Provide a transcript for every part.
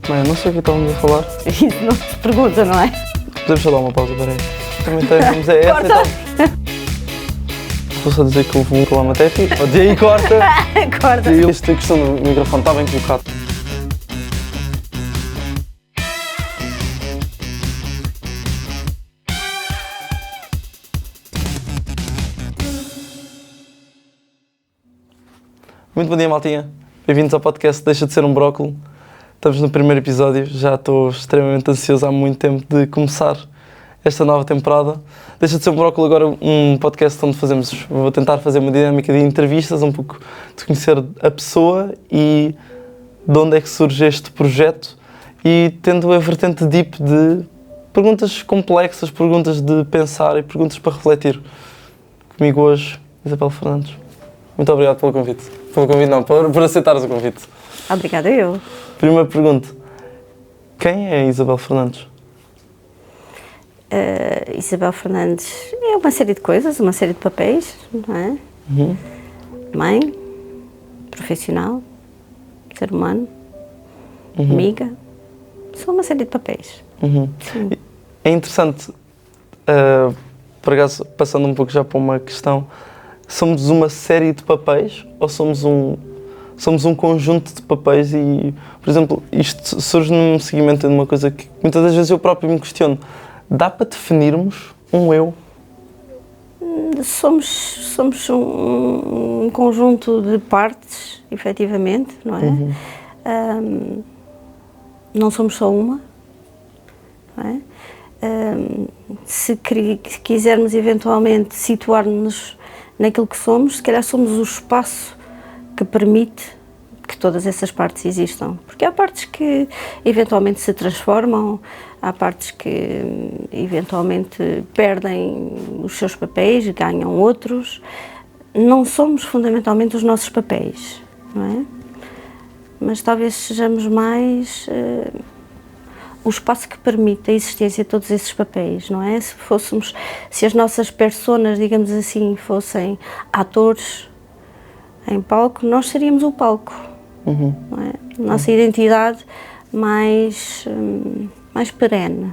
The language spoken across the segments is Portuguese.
Bem, não sei o que estávamos a falar. Isso não se pergunta, não é? Podemos só dar uma pausa, peraí. Também temos Corta! Vou só dizer que houve um problema técnico. E aí corta! Corta! E esta questão do microfone está bem colocado. Muito bom dia, maltinha. Bem-vindos ao podcast Deixa de Ser um Brócolo. Estamos no primeiro episódio, já estou extremamente ansioso há muito tempo de começar esta nova temporada. Deixa de Ser um Brócolo agora um podcast onde vou tentar fazer uma dinâmica de entrevistas, um pouco de conhecer a pessoa e de onde é que surge este projeto e tendo a vertente deep de perguntas complexas, perguntas de pensar e perguntas para refletir. Comigo hoje, Isabel Fernandes. Muito obrigado pelo convite. Por aceitares o convite. Obrigada eu. Primeira pergunta. Quem é Isabel Fernandes? Isabel Fernandes é uma série de coisas, uma série de papéis, não é? Uhum. Mãe, profissional, ser humano, amiga. São uma série de papéis. Uhum. É interessante, por acaso, passando um pouco já para uma questão, somos uma série de papéis ou somos um conjunto de papéis e, por exemplo, isto surge num seguimento de uma coisa que muitas das vezes eu próprio me questiono. Dá para definirmos um eu? Somos um conjunto de partes, efetivamente, não é? Não somos só uma, não é? Se quisermos eventualmente situar-nos naquilo que somos, se calhar somos o espaço que permite que todas essas partes existam. Porque há partes que eventualmente se transformam, há partes que eventualmente perdem os seus papéis, ganham outros. Não somos fundamentalmente os nossos papéis, não é? Mas talvez sejamos mais o espaço que permite a existência de todos esses papéis, não é? Se as nossas personas, digamos assim, fossem atores em palco, nós seríamos o palco, não é? Nossa identidade mais perene,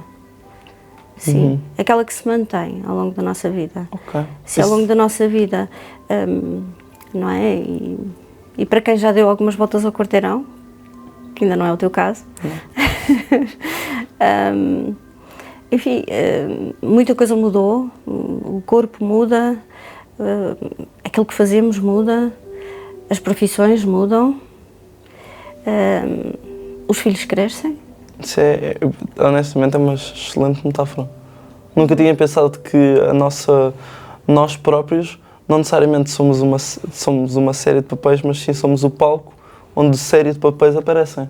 sim, aquela que se mantém ao longo da nossa vida. Okay. Se ao longo da nossa vida, não é? E para quem já deu algumas voltas ao quarteirão, que ainda não é o teu caso, enfim, muita coisa mudou, o corpo muda, aquilo que fazemos muda, as profissões mudam, os filhos crescem. Isso honestamente é uma excelente metáfora. Nunca tinha pensado que nós próprios não necessariamente somos uma série de papéis, mas sim somos o palco onde série de papéis aparecem.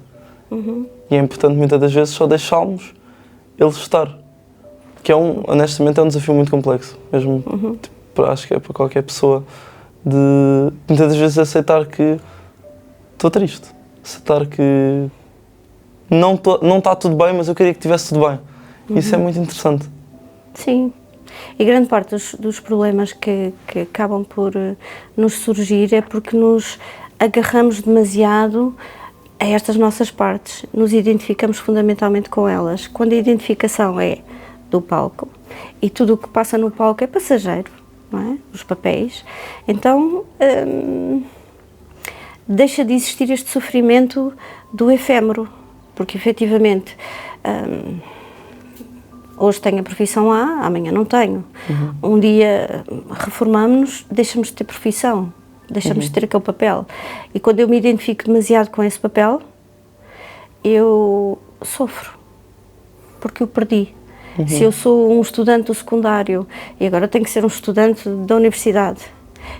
E é importante muitas das vezes só deixá-los eles estar. Que honestamente é um desafio muito complexo. Mesmo, acho que é para qualquer pessoa. De muitas das vezes aceitar que estou triste. Aceitar que não está tudo bem, mas eu queria que estivesse tudo bem. Isso é muito interessante. Sim. E grande parte dos problemas que acabam por nos surgir é porque nos agarramos demasiado a estas nossas partes, nos identificamos fundamentalmente com elas. Quando a identificação é do palco e tudo o que passa no palco é passageiro, não é? Os papéis, então deixa de existir este sofrimento do efêmero, porque efetivamente hoje tenho a profissão A, amanhã não tenho. Um dia reformamos-nos, deixamos de ter profissão. Deixamos de ter aquele papel. E quando eu me identifico demasiado com esse papel, eu sofro, porque eu perdi. Se eu sou um estudante do secundário e agora tenho que ser um estudante da universidade,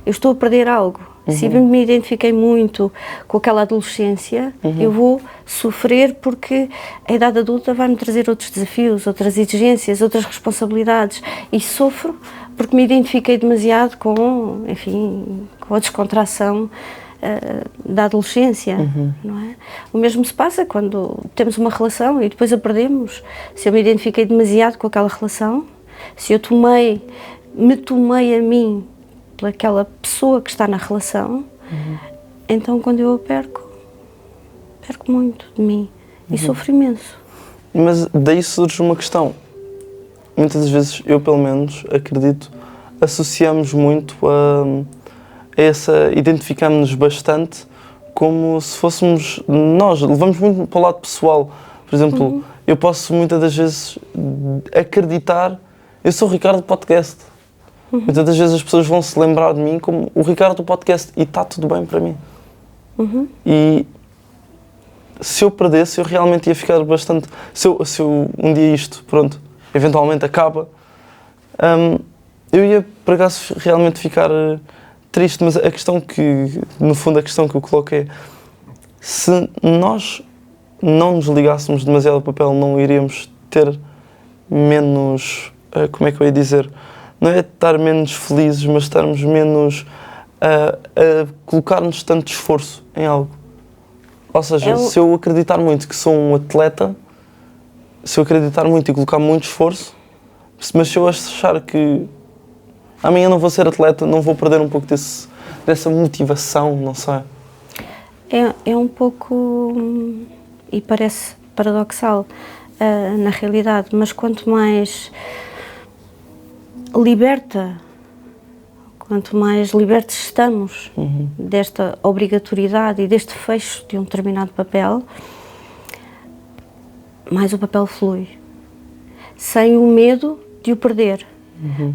eu estou a perder algo. Se eu me identifiquei muito com aquela adolescência, eu vou sofrer porque a idade adulta vai-me trazer outros desafios, outras exigências, outras responsabilidades e sofro porque me identifiquei demasiado com, enfim, com a descontração da adolescência, não é? O mesmo se passa quando temos uma relação e depois a perdemos. Se eu me identifiquei demasiado com aquela relação, se eu me tomei a mim pelaquela pessoa que está na relação, então quando eu a perco muito de mim e sofro imenso. Mas daí surge uma questão. Muitas das vezes, eu pelo menos, acredito, associamos muito identificamos-nos bastante como se fôssemos nós, levamos muito para o lado pessoal. Por exemplo, eu posso muitas das vezes acreditar, eu sou o Ricardo do podcast. Muitas das vezes as pessoas vão se lembrar de mim como o Ricardo do podcast e está tudo bem para mim. E se eu perdesse, eu realmente ia ficar bastante... Se eu um dia isto, pronto, eventualmente acaba, eu ia, por acaso, realmente ficar triste. Mas a questão que, no fundo, a questão que eu coloco é: se nós não nos ligássemos demasiado ao papel, não iríamos ter menos... como é que eu ia dizer? Não é estar menos felizes, mas estarmos menos a colocar-nos tanto esforço em algo. Ou seja, se eu acreditar muito que sou um atleta, se eu acreditar muito e colocar muito esforço, mas se eu achar que amanhã não vou ser atleta, não vou perder um pouco dessa motivação, não sei. É um pouco, e parece paradoxal na realidade, mas quanto mais libertos estamos desta obrigatoriedade e deste fecho de um determinado papel, mais o papel flui, sem o medo de o perder.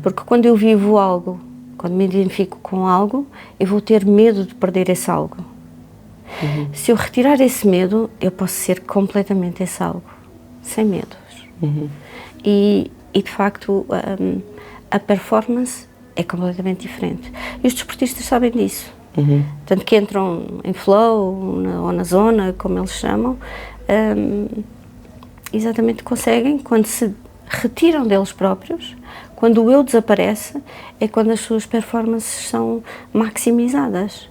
Porque quando eu vivo algo, quando me identifico com algo, eu vou ter medo de perder esse algo. Se eu retirar esse medo, eu posso ser completamente esse algo, sem medos. E de facto, a performance é completamente diferente. E os desportistas sabem disso. Tanto que entram em flow ou na zona, como eles chamam, exatamente conseguem, quando se retiram deles próprios, quando o eu desaparece, é quando as suas performances são maximizadas.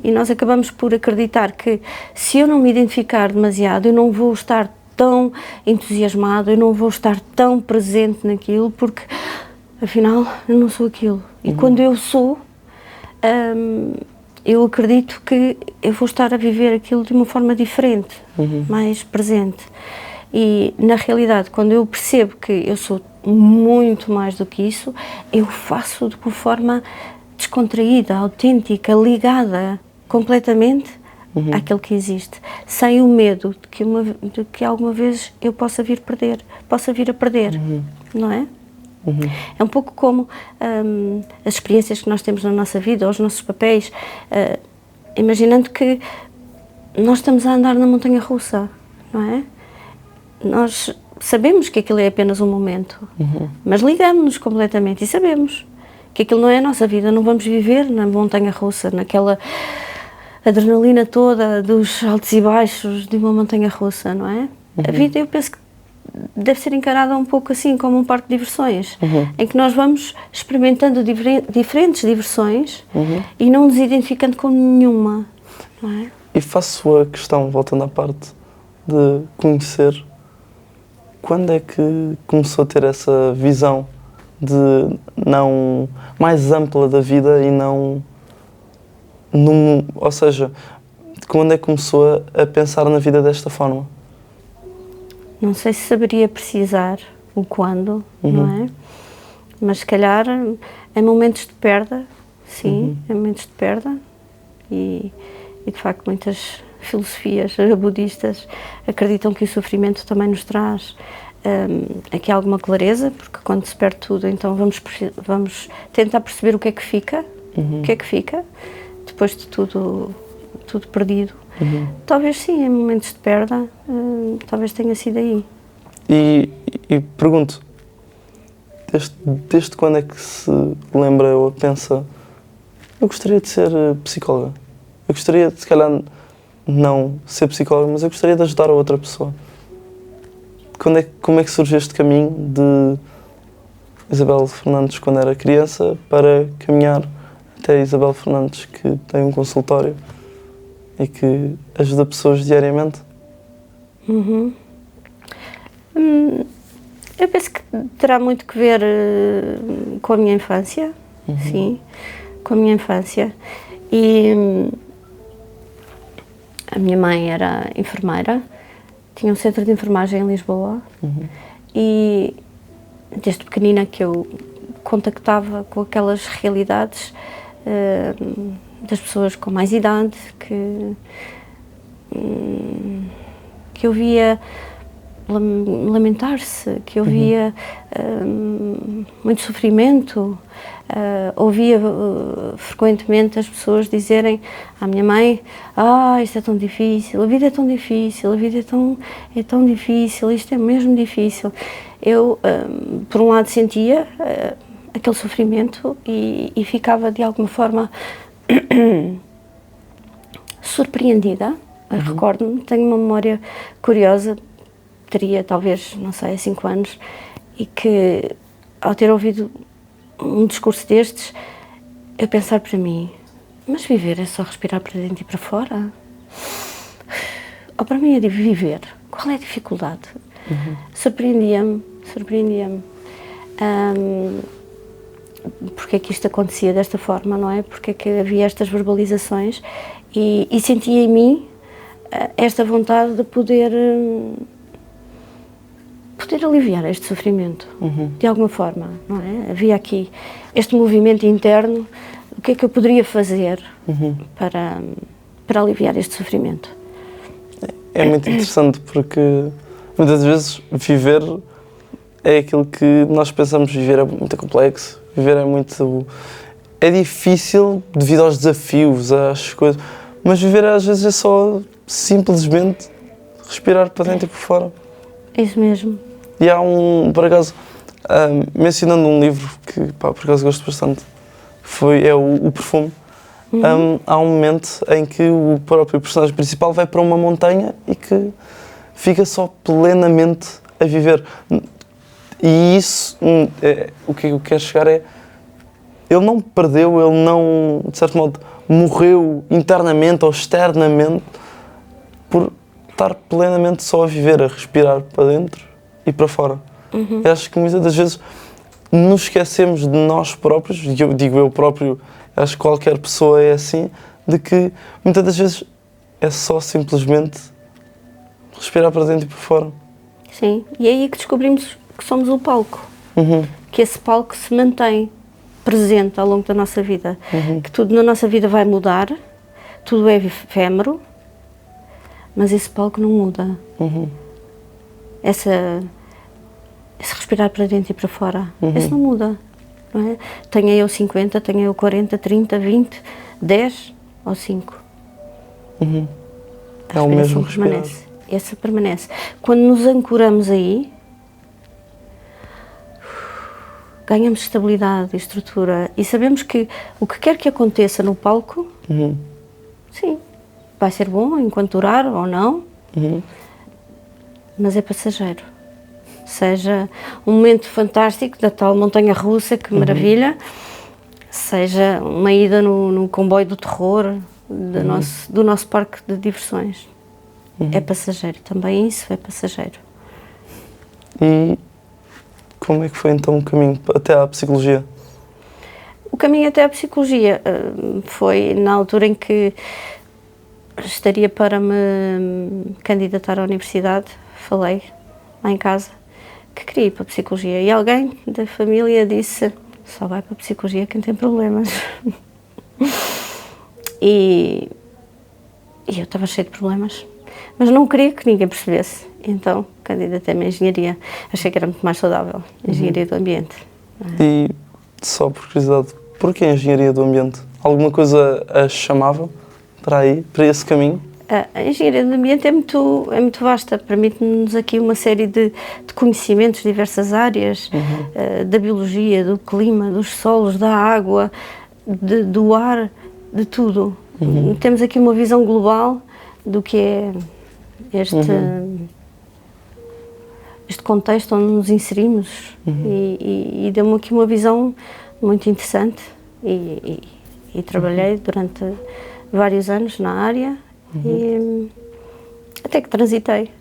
E nós acabamos por acreditar que, se eu não me identificar demasiado, eu não vou estar tão entusiasmado, eu não vou estar tão presente naquilo, porque afinal eu não sou aquilo. E quando eu sou, eu acredito que eu vou estar a viver aquilo de uma forma diferente, mais presente. E na realidade, quando eu percebo que eu sou muito mais do que isso, eu faço de uma forma descontraída, autêntica, ligada completamente àquilo que existe, sem o medo de que alguma vez eu possa vir a perder, não é? É um pouco como as experiências que nós temos na nossa vida, os nossos papéis, imaginando que nós estamos a andar na montanha-russa, não é? Nós sabemos que aquilo é apenas um momento, mas ligamos-nos completamente e sabemos que aquilo não é a nossa vida, não vamos viver na montanha-russa, naquela adrenalina toda dos altos e baixos de uma montanha-russa, não é? A vida, eu penso que deve ser encarada um pouco assim, como um parque de diversões, em que nós vamos experimentando diferentes diversões e não nos identificando com nenhuma, não é? E faço a questão, voltando à parte de conhecer, quando é que começou a ter essa visão de não mais ampla da vida e não ou seja, quando é que começou a pensar na vida desta forma? Não sei se saberia precisar o quando, não é? Mas se calhar em momentos de perda, sim, em momentos de perda, e de facto muitas filosofias budistas acreditam que o sofrimento também nos traz aqui alguma clareza, porque quando se perde tudo, então vamos tentar perceber o que é que fica, depois de tudo perdido. Talvez sim, em momentos de perda, talvez tenha sido aí. E pergunto, desde quando é que se lembra ou pensa, eu gostaria de ser psicóloga? Eu gostaria de, se calhar, não ser psicóloga, mas eu gostaria de ajudar a outra pessoa. Como é que surge este caminho de Isabel Fernandes, quando era criança, para caminhar até Isabel Fernandes, que tem um consultório e que ajuda pessoas diariamente? Eu penso que terá muito que ver com a minha infância, sim, com a minha infância. E a minha mãe era enfermeira tinha um centro de enfermagem em Lisboa e desde pequenina que eu contactava com aquelas realidades das pessoas com mais idade, que eu via lamentar-se, que eu via muito sofrimento, ouvia frequentemente as pessoas dizerem à minha mãe: isto é tão difícil, a vida é tão difícil, a vida é tão difícil, isto é mesmo difícil. Eu, por um lado, sentia aquele sofrimento e ficava de alguma forma surpreendida. Recordo-me, tenho uma memória curiosa, teria talvez, não sei, 5 anos, e que ao ter ouvido um discurso destes, eu pensar para mim: mas viver é só respirar para dentro e para fora? Ou para mim é de viver, qual é a dificuldade? Surpreendia-me. Porque é que isto acontecia desta forma, não é? Porque é que havia estas verbalizações e sentia em mim esta vontade de poder aliviar este sofrimento, de alguma forma, não é? Havia aqui este movimento interno, o que é que eu poderia fazer para aliviar este sofrimento? É muito interessante porque muitas vezes viver é aquilo que nós pensamos. Viver é muito complexo, viver é difícil devido aos desafios, às coisas, mas viver às vezes é só simplesmente respirar para dentro e por fora. Isso mesmo. E há por acaso, mencionando um livro que por acaso gosto bastante, é o Perfume. Há um momento em que o próprio personagem principal vai para uma montanha e que fica só plenamente a viver. E isso, o que eu quero chegar é, ele não perdeu, ele não, de certo modo, morreu internamente ou externamente por estar plenamente só a viver, a respirar para dentro e para fora. Eu acho que muitas das vezes nos esquecemos de nós próprios, e eu digo eu próprio, acho que qualquer pessoa é assim, de que muitas das vezes é só simplesmente respirar para dentro e para fora. Sim, e é aí que descobrimos que somos o palco, que esse palco se mantém presente ao longo da nossa vida, que tudo na nossa vida vai mudar, tudo é efêmero, mas esse palco não muda. Esse respirar para dentro e para fora, esse não muda, não é? Tenha eu 50, tenha eu 40, 30, 20, 10 ou 5. É o mesmo respirar. Permanece. Essa permanece. Quando nos ancoramos aí, ganhamos estabilidade e estrutura e sabemos que o que quer que aconteça no palco, sim, vai ser bom enquanto durar ou não, mas é passageiro. Seja um momento fantástico da tal montanha-russa, que maravilha, seja uma ida no comboio do terror do nosso parque de diversões. É passageiro, também isso é passageiro. E como é que foi então o caminho até à psicologia? O caminho até à psicologia foi na altura em que estaria para me candidatar à universidade. Falei lá em casa que queria ir para a psicologia e alguém da família disse: só vai para a psicologia quem tem problemas. E eu estava cheia de problemas, mas não queria que ninguém percebesse. Então candidatei-me à engenharia. Achei que era muito mais saudável, engenharia do ambiente. E só por curiosidade, porquê a engenharia do ambiente? Alguma coisa a chamava para aí, para esse caminho? A engenharia do ambiente é muito vasta, permite-nos aqui uma série de conhecimentos de diversas áreas, da biologia, do clima, dos solos, da água, do ar, de tudo. Temos aqui uma visão global do que é este contexto onde nos inserimos e deu-me aqui uma visão muito interessante e trabalhei durante vários anos na área e até que transitei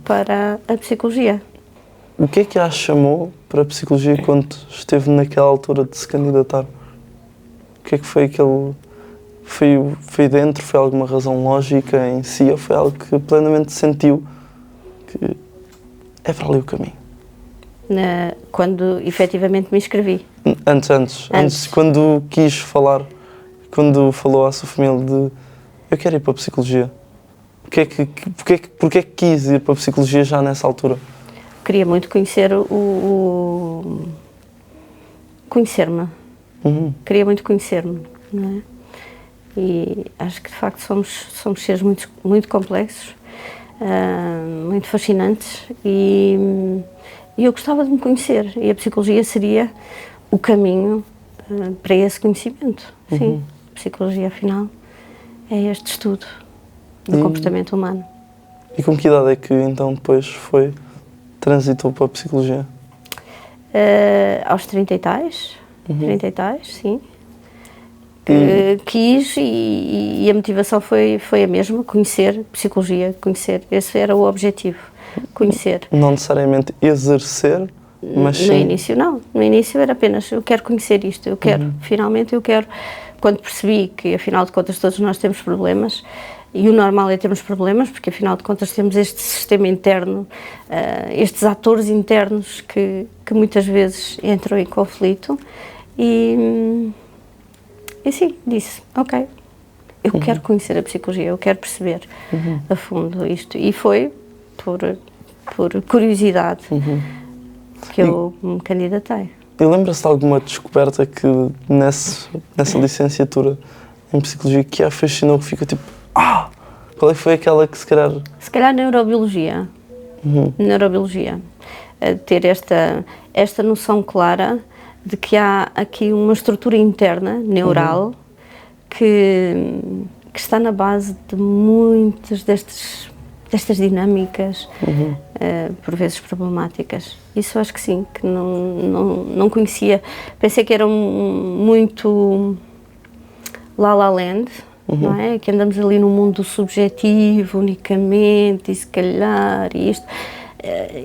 para a psicologia. O que é que a chamou para a psicologia quando esteve naquela altura de se candidatar? O que é que foi aquele... Foi dentro? Foi alguma razão lógica em si ou foi algo que plenamente sentiu que é para ali o caminho? Quando efetivamente me inscrevi. Antes, quando quis falar, quando falou à sua família de eu quero ir para a psicologia, porque é que quis ir para a psicologia já nessa altura? Queria muito conhecer conhecer-me. Queria muito conhecer-me, não é? E acho que de facto somos seres muito, muito complexos, muito fascinantes e eu gostava de me conhecer e a psicologia seria o caminho para esse conhecimento. Sim, a psicologia afinal é este estudo do comportamento humano. E com que idade é que então depois transitou para a psicologia? Aos 30 e tais, 30 e tais, sim. Quis e a motivação foi a mesma, conhecer psicologia, conhecer, esse era o objetivo, conhecer. Não necessariamente exercer, mas sim... No início não, no início era apenas eu quero conhecer isto, eu quero, finalmente eu quero, quando percebi que afinal de contas todos nós temos problemas, e o normal é termos problemas, porque afinal de contas temos este sistema interno, estes atores internos que muitas vezes entram em conflito e sim, disse, ok, eu quero conhecer a psicologia, eu quero perceber a fundo isto. E foi por curiosidade que eu me candidatei. E lembra-se de alguma descoberta que nessa licenciatura em psicologia que a fascinou, que fica tipo, qual é que foi aquela que se calhar... Se calhar neurobiologia. Neurobiologia. Ter esta noção clara de que há aqui uma estrutura interna, neural, que está na base de muitas destas dinâmicas, por vezes problemáticas. Isso acho que sim, que não conhecia. Pensei que era muito La La Land, não é? Que andamos ali no mundo subjetivo unicamente, e se calhar, e isto...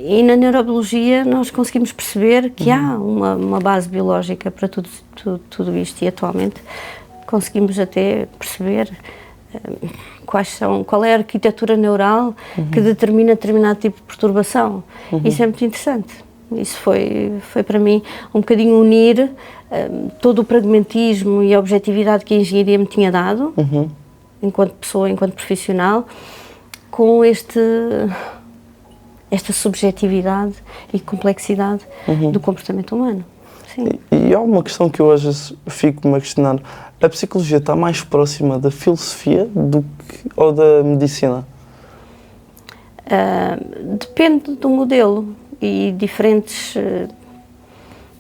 E na neurobiologia nós conseguimos perceber que há uma base biológica para tudo isto e atualmente conseguimos até perceber qual é a arquitetura neural que determina determinado tipo de perturbação. Isso é muito interessante. Isso foi para mim um bocadinho unir todo o pragmatismo e a objetividade que a engenharia me tinha dado, enquanto pessoa, enquanto profissional, com esta subjetividade e complexidade do comportamento humano. Sim. E há uma questão que eu às vezes fico-me a questionar. A psicologia está mais próxima da filosofia ou da medicina? Depende do modelo e diferentes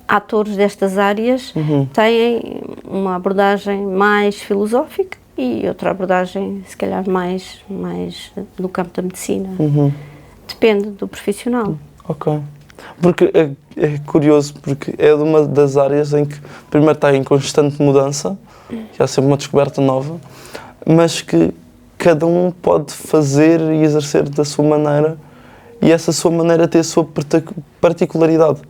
atores destas áreas têm uma abordagem mais filosófica e outra abordagem, se calhar, mais no campo da medicina. Depende do profissional. Ok. Porque é curioso, porque é uma das áreas em que primeiro está em constante mudança, que há sempre uma descoberta nova, mas que cada um pode fazer e exercer da sua maneira e essa sua maneira tem a sua particularidade.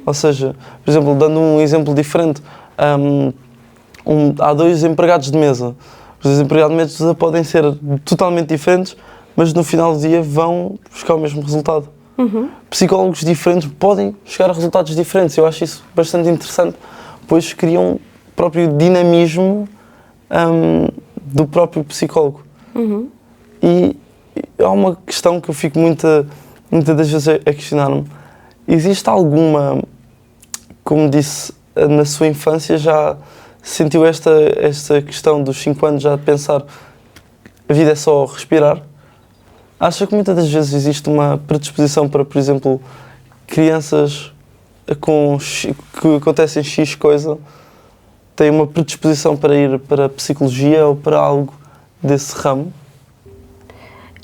Ou seja, por exemplo, dando um exemplo diferente, há dois empregados de mesa. Os empregados de mesa podem ser totalmente diferentes, mas no final do dia vão buscar o mesmo resultado. Psicólogos diferentes podem chegar a resultados diferentes. Eu acho isso bastante interessante, pois criam o próprio dinamismo do próprio psicólogo. E há uma questão que eu fico muitas das vezes a questionar-me. Existe alguma, como disse, na sua infância já sentiu esta questão dos 5 anos já de pensar a vida é só respirar? Acha que muitas das vezes existe uma predisposição para, por exemplo, crianças que acontecem X coisa, têm uma predisposição para ir para a psicologia ou para algo desse ramo?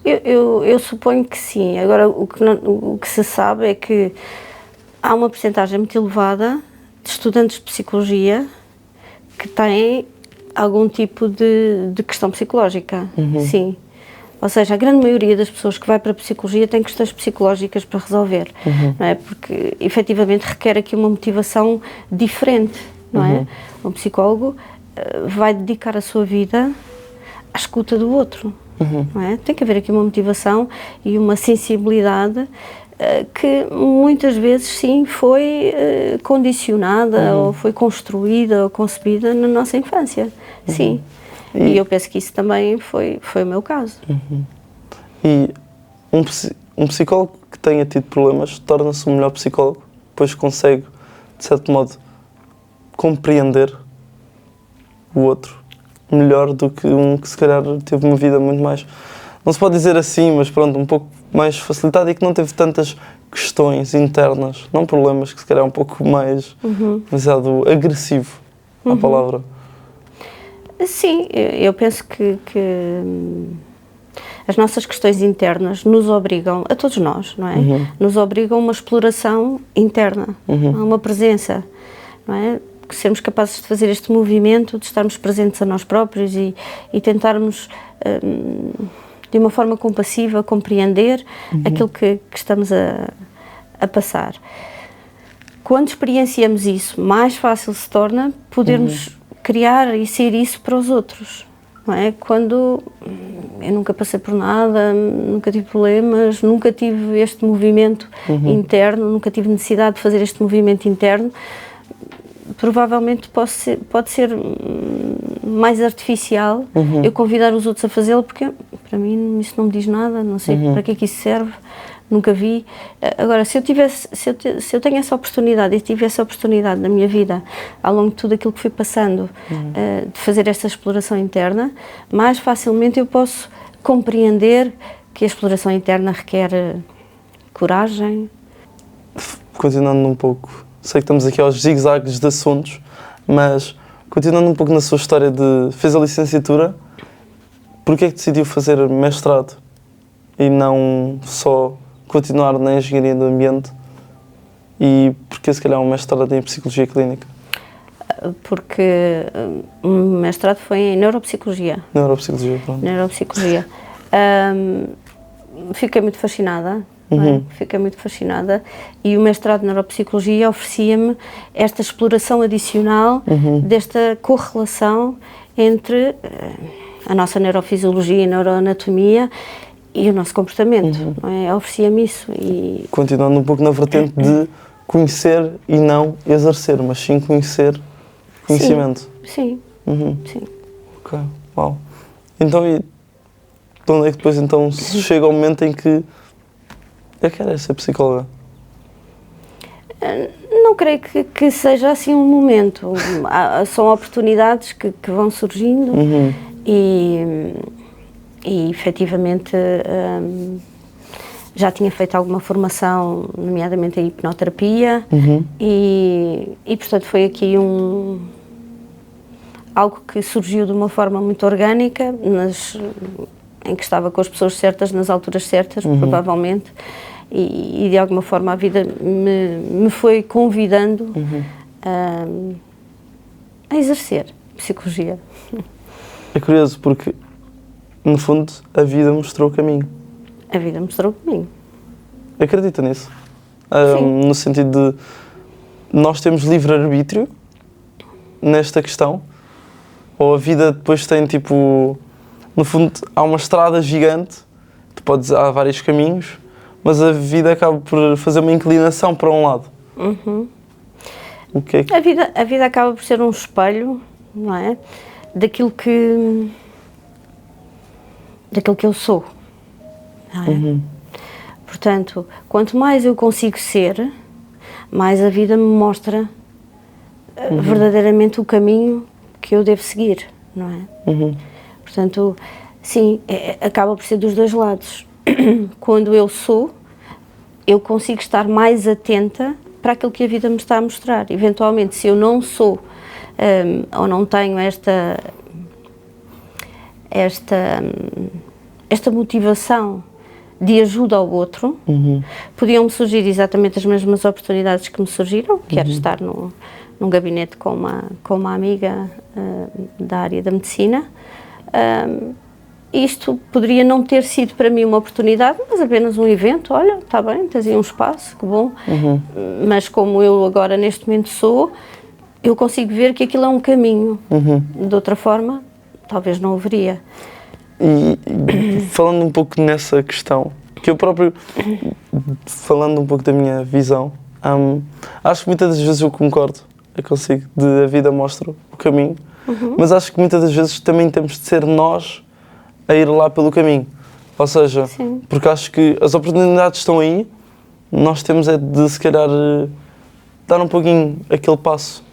Eu suponho que sim. Agora, o que se sabe é que há uma percentagem muito elevada de estudantes de psicologia que têm algum tipo de questão psicológica, sim. Ou seja, a grande maioria das pessoas que vai para a psicologia tem questões psicológicas para resolver, não é? Porque, efetivamente, requer aqui uma motivação diferente, não é? Um psicólogo vai dedicar a sua vida à escuta do outro, não é? Tem que haver aqui uma motivação e uma sensibilidade que muitas vezes, sim, foi condicionada ou foi construída ou concebida na nossa infância, sim. E eu penso que isso também foi o meu caso. E um psicólogo que tenha tido problemas torna-se um melhor psicólogo, pois consegue, de certo modo, compreender o outro melhor do que um que se calhar teve uma vida muito mais, não se pode dizer assim, mas pronto, um pouco mais facilitada e que não teve tantas questões internas, não problemas, que se calhar é um pouco mais demasiado agressivo a palavra. Sim, eu penso que as nossas questões internas nos obrigam, a todos nós, não é? Nos obrigam a uma exploração interna, a uma presença, não é? Que sermos capazes de fazer este movimento, de estarmos presentes a nós próprios e tentarmos, de uma forma compassiva, compreender aquilo que estamos a passar. Quando experienciamos isso, mais fácil se torna podermos criar e ser isso para os outros. Não é? Quando eu nunca passei por nada, nunca tive problemas, nunca tive este movimento interno, nunca tive necessidade de fazer este movimento interno, provavelmente pode ser mais artificial eu convidar os outros a fazê-lo, porque para mim isso não me diz nada, não sei para que é que isso serve, nunca vi. Agora, se eu tenho essa oportunidade e tive essa oportunidade na minha vida, ao longo de tudo aquilo que fui passando, de fazer esta exploração interna, mais facilmente eu posso compreender que a exploração interna requer coragem. Continuando um pouco, sei que estamos aqui aos zigue-zagues de assuntos, mas continuando um pouco na sua história fez a licenciatura, porquê é que decidiu fazer mestrado e não só continuar na engenharia do ambiente, e porque se calhar um mestrado em psicologia clínica? Porque o mestrado foi em neuropsicologia. Neuropsicologia, pronto. Neuropsicologia. Fiquei muito fascinada. Fiquei muito fascinada e o mestrado de neuropsicologia oferecia-me esta exploração adicional desta correlação entre a nossa neurofisiologia e neuroanatomia e o nosso comportamento, não é? Oferecia-me isso. E continuando um pouco na vertente de conhecer e não exercer, mas sim conhecer conhecimento. Sim. Sim. Ok, uau. Então, e de onde é que depois então chega o momento em que eu quero ser psicóloga? Não creio que seja assim um momento. São oportunidades que vão surgindo e efetivamente já tinha feito alguma formação, nomeadamente em hipnoterapia e portanto foi aqui algo que surgiu de uma forma muito orgânica, em que estava com as pessoas certas, nas alturas certas, provavelmente, e de alguma forma a vida me foi convidando a exercer psicologia. É curioso porque, no fundo, a vida mostrou o caminho. A vida mostrou o caminho. Acredita nisso? No sentido de nós temos livre-arbítrio nesta questão? Ou a vida depois tem tipo... No fundo, há uma estrada gigante, há vários caminhos, mas a vida acaba por fazer uma inclinação para um lado. O que é que... A vida acaba por ser um espelho, não é? Daquilo que eu sou, não é? Portanto, quanto mais eu consigo ser, mais a vida me mostra verdadeiramente o caminho que eu devo seguir, não é? Portanto, sim, acaba por ser dos dois lados. Quando eu sou, eu consigo estar mais atenta para aquilo que a vida me está a mostrar. Eventualmente, se eu não sou ou não tenho esta motivação de ajuda ao outro, podiam-me surgir exatamente as mesmas oportunidades que me surgiram, que era estar num gabinete com uma amiga da área da medicina. Isto poderia não ter sido para mim uma oportunidade, mas apenas um evento. Olha, está bem, tens aí um espaço, que bom. Mas como eu agora neste momento sou, eu consigo ver que aquilo é um caminho. De outra forma, talvez não haveria. E falando um pouco nessa questão, que eu próprio, falando um pouco da minha visão, acho que muitas das vezes eu concordo, eu consigo, a vida mostra o caminho, mas acho que muitas das vezes também temos de ser nós a ir lá pelo caminho. Ou seja, Sim. porque acho que as oportunidades estão aí, nós temos é de, se calhar, dar um pouquinho aquele passo.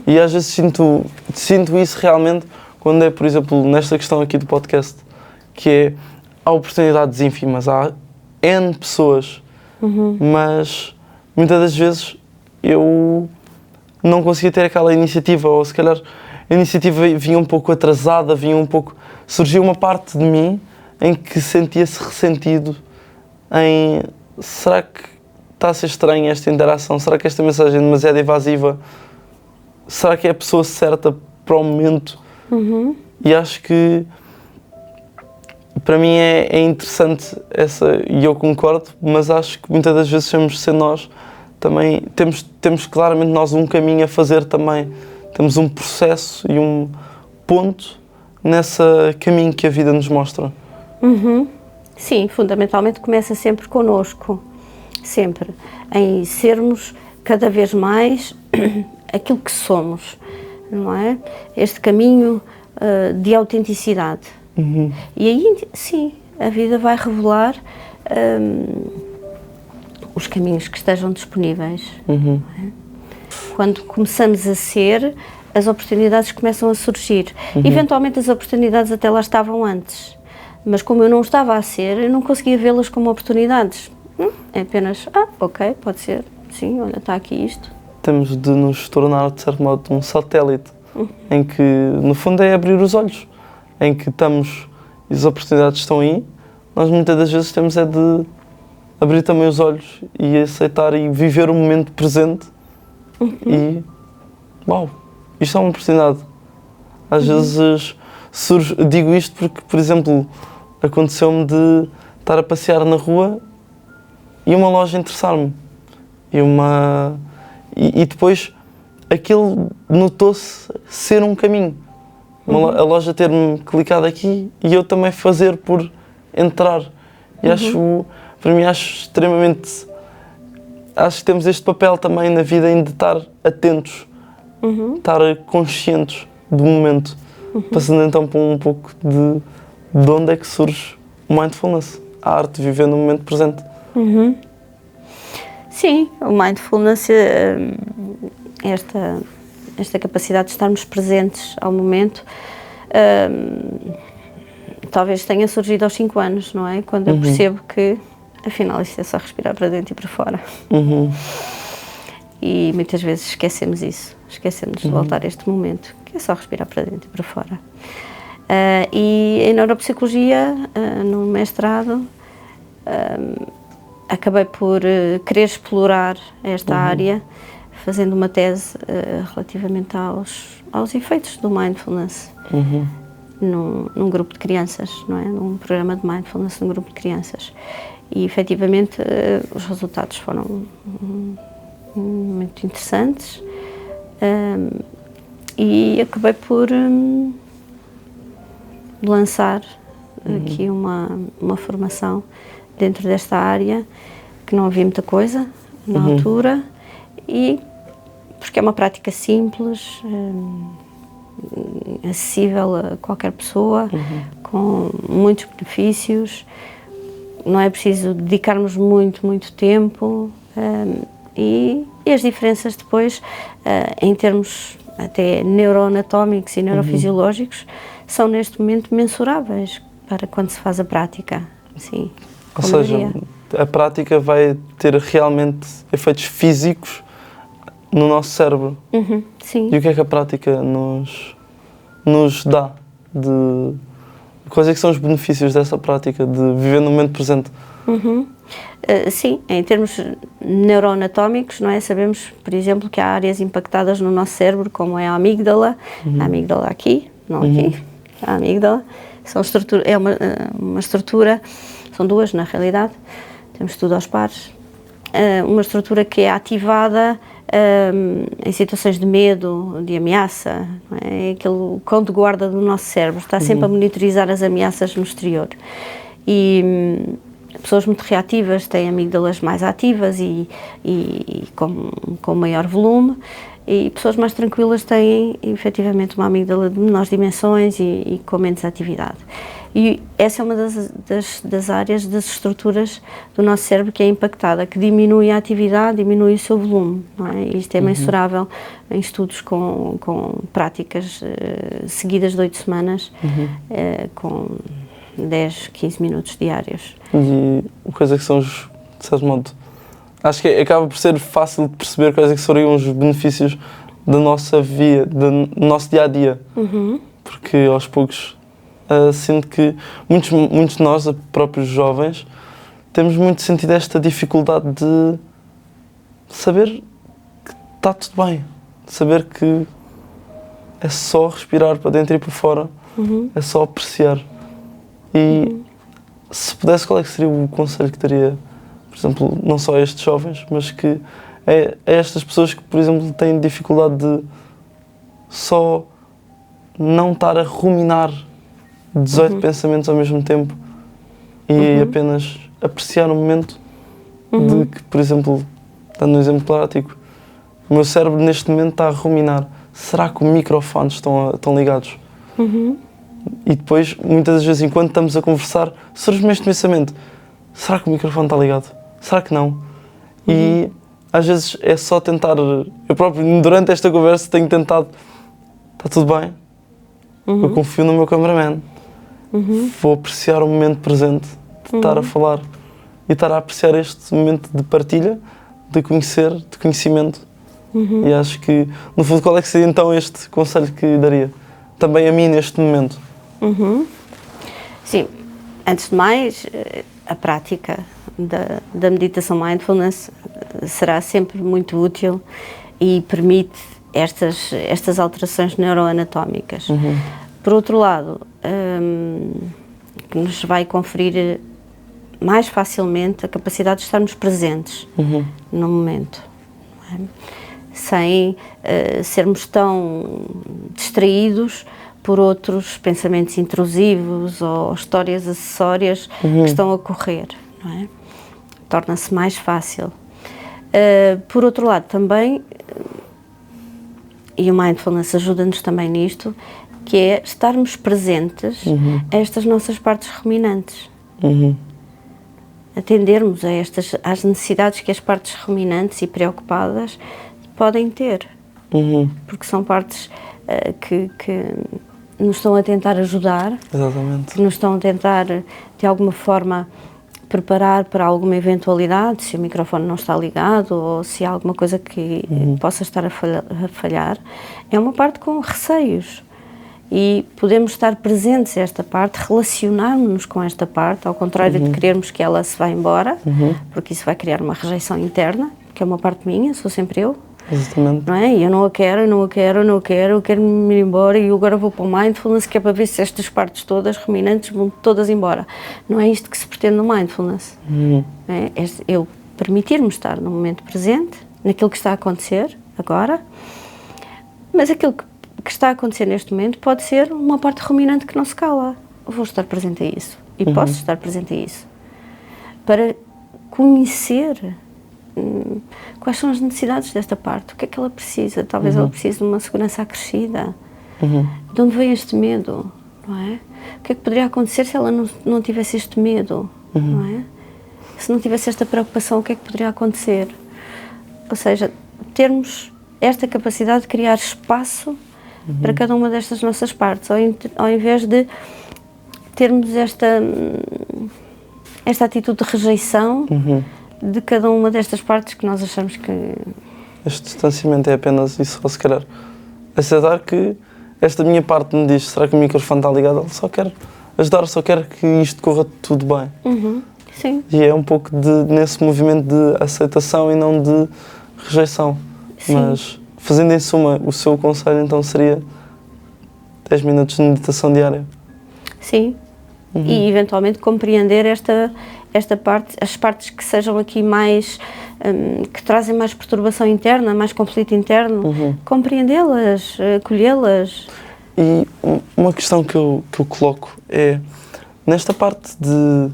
E às vezes sinto isso realmente quando é, por exemplo, nesta questão aqui do podcast, que é, há oportunidades ínfimas, há N pessoas, mas muitas das vezes eu não conseguia ter aquela iniciativa, ou se calhar a iniciativa vinha um pouco atrasada, surgiu uma parte de mim em que sentia-se ressentido em, será que está a ser estranha esta interação? Será que esta mensagem é demasiado evasiva? Será que é a pessoa certa para o momento? E acho que para mim é interessante essa, e eu concordo, mas acho que muitas das vezes temos de ser nós também, temos claramente nós um caminho a fazer também, temos um processo e um ponto nesse caminho que a vida nos mostra. Sim, fundamentalmente começa sempre connosco, sempre, em sermos cada vez mais aquilo que somos, não é? Este caminho de autenticidade. E aí, sim, a vida vai revelar os caminhos que estejam disponíveis. Não é? Quando começamos a ser, as oportunidades começam a surgir. Eventualmente as oportunidades até lá estavam antes, mas como eu não estava a ser, eu não conseguia vê-las como oportunidades. É apenas, ok, pode ser, sim, olha, está aqui isto. Temos de nos tornar, de certo modo, um satélite, em que, no fundo, é abrir os olhos, em que estamos, e as oportunidades estão aí, nós muitas das vezes temos é de abrir também os olhos e aceitar e viver o momento presente e, uau, isto é uma oportunidade. Às vezes digo isto porque, por exemplo, aconteceu-me de estar a passear na rua e uma loja interessar-me. E depois aquilo notou-se ser um caminho. A loja ter-me clicado aqui e eu também fazer por entrar. E para mim acho extremamente... Acho que temos este papel também na vida em de estar atentos, estar conscientes do momento. Passando então para um pouco de onde é que surge o mindfulness, a arte de viver no momento presente. Sim, o mindfulness, esta capacidade de estarmos presentes ao momento, talvez tenha surgido aos 5 anos, não é? Quando eu percebo que, afinal, isto é só respirar para dentro e para fora. E muitas vezes esquecemos isso, esquecemos de voltar a este momento, que é só respirar para dentro e para fora. E em neuropsicologia, no mestrado, acabei por querer explorar esta área, fazendo uma tese relativamente aos efeitos do mindfulness num grupo de crianças, não é? Num programa de mindfulness num grupo de crianças. E, efetivamente, os resultados foram muito interessantes e acabei por lançar aqui uma formação dentro desta área, que não havia muita coisa na altura, e porque é uma prática simples, acessível a qualquer pessoa, com muitos benefícios, não é preciso dedicarmos muito tempo, e as diferenças depois, em termos até neuroanatómicos e neurofisiológicos, são neste momento mensuráveis para quando se faz a prática. Sim, ou seja, a prática vai ter realmente efeitos físicos no nosso cérebro. Sim. E o que é que a prática nos dá? Quais é que são os benefícios dessa prática de viver no momento presente? Sim, em termos neuroanatómicos, não é? Sabemos, por exemplo, que há áreas impactadas no nosso cérebro, como é a amígdala aqui, não aqui, a amígdala, é uma estrutura, são duas na realidade, temos tudo aos pares, uma estrutura que é ativada em situações de medo, de ameaça, não é? Aquele cão de guarda do nosso cérebro, está sempre a monitorizar as ameaças no exterior. E pessoas muito reativas têm amígdalas mais ativas e com maior volume, e pessoas mais tranquilas têm efetivamente uma amígdala de menores dimensões e com menos atividade. E essa é uma das áreas, das estruturas do nosso cérebro que é impactada, que diminui a atividade, diminui o seu volume, não é? Isto é mensurável em estudos com práticas seguidas de 8 semanas, com 10, 15 minutos diários. E coisa que são os, de certo modo, acho que acaba por ser fácil de perceber quais é que seriam os benefícios da nossa vida, do nosso dia-a-dia. Porque aos poucos sinto que muitos de nós, próprios jovens, temos muito sentido esta dificuldade de saber que está tudo bem, de saber que é só respirar para dentro e para fora, é só apreciar. E se pudesse, qual é que seria o conselho que daria, por exemplo, não só a estes jovens, mas que a estas pessoas que, por exemplo, têm dificuldade de só não estar a ruminar 18 pensamentos ao mesmo tempo e apenas apreciar o momento de que, por exemplo, dando um exemplo prático, o meu cérebro neste momento está a ruminar. Será que os microfones estão ligados? E depois, muitas das vezes, enquanto estamos a conversar, surge-me este pensamento: será que o microfone está ligado? Será que não? E às vezes é só tentar. Eu próprio, durante esta conversa, tenho tentado. Está tudo bem? Eu confio no meu cameraman. Vou apreciar o momento presente de estar a falar e estar a apreciar este momento de partilha, de conhecer, de conhecimento. E acho que, no fundo, qual é que seria então este conselho que daria? Também a mim neste momento. Sim, antes de mais, a prática da meditação mindfulness será sempre muito útil e permite estas alterações neuroanatómicas. Por outro lado, que nos vai conferir mais facilmente a capacidade de estarmos presentes no momento, não é? Sem sermos tão distraídos por outros pensamentos intrusivos ou histórias acessórias que estão a correr, não é? Torna-se mais fácil. Por outro lado, também, e o mindfulness ajuda-nos também nisto, que é estarmos presentes a estas nossas partes ruminantes. Atendermos às necessidades que as partes ruminantes e preocupadas podem ter. Porque são partes que nos estão a tentar ajudar, Exatamente. que nos estão a tentar, de alguma forma, preparar para alguma eventualidade, se o microfone não está ligado ou se há alguma coisa que possa estar a falhar. É uma parte com receios. E podemos estar presentes a esta parte, relacionarmos-nos com esta parte, ao contrário de querermos que ela se vá embora, porque isso vai criar uma rejeição interna, que é uma parte minha, sou sempre eu. Exatamente. Não é? E eu não a quero, eu quero-me ir embora e eu agora vou para o mindfulness, que é para ver se estas partes todas, ruminantes, vão todas embora. Não é isto que se pretende no mindfulness. É eu permitir-me estar no momento presente, naquilo que está a acontecer agora, mas aquilo que está a acontecer neste momento pode ser uma parte ruminante que não se cala. Eu vou estar presente a isso e posso estar presente a isso. Para conhecer quais são as necessidades desta parte, o que é que ela precisa. Talvez ela precise de uma segurança acrescida. De onde vem este medo, não é? O que é que poderia acontecer se ela não tivesse este medo, não é? Se não tivesse esta preocupação, o que é que poderia acontecer? Ou seja, termos esta capacidade de criar espaço para cada uma destas nossas partes, ao invés de termos esta atitude de rejeição de cada uma destas partes que nós achamos que... Este distanciamento é apenas isso, ou se calhar aceitar que esta minha parte me diz: será que o microfone está ligado? Ele só quer ajudar, só quer que isto corra tudo bem. Sim. E é um pouco nesse movimento de aceitação e não de rejeição. Sim. Mas, fazendo em suma, o seu conselho então seria 10 minutos de meditação diária? Sim. E eventualmente compreender esta parte, as partes que sejam aqui mais, que trazem mais perturbação interna, mais conflito interno, compreendê-las, acolhê-las. E uma questão que eu coloco é, nesta parte de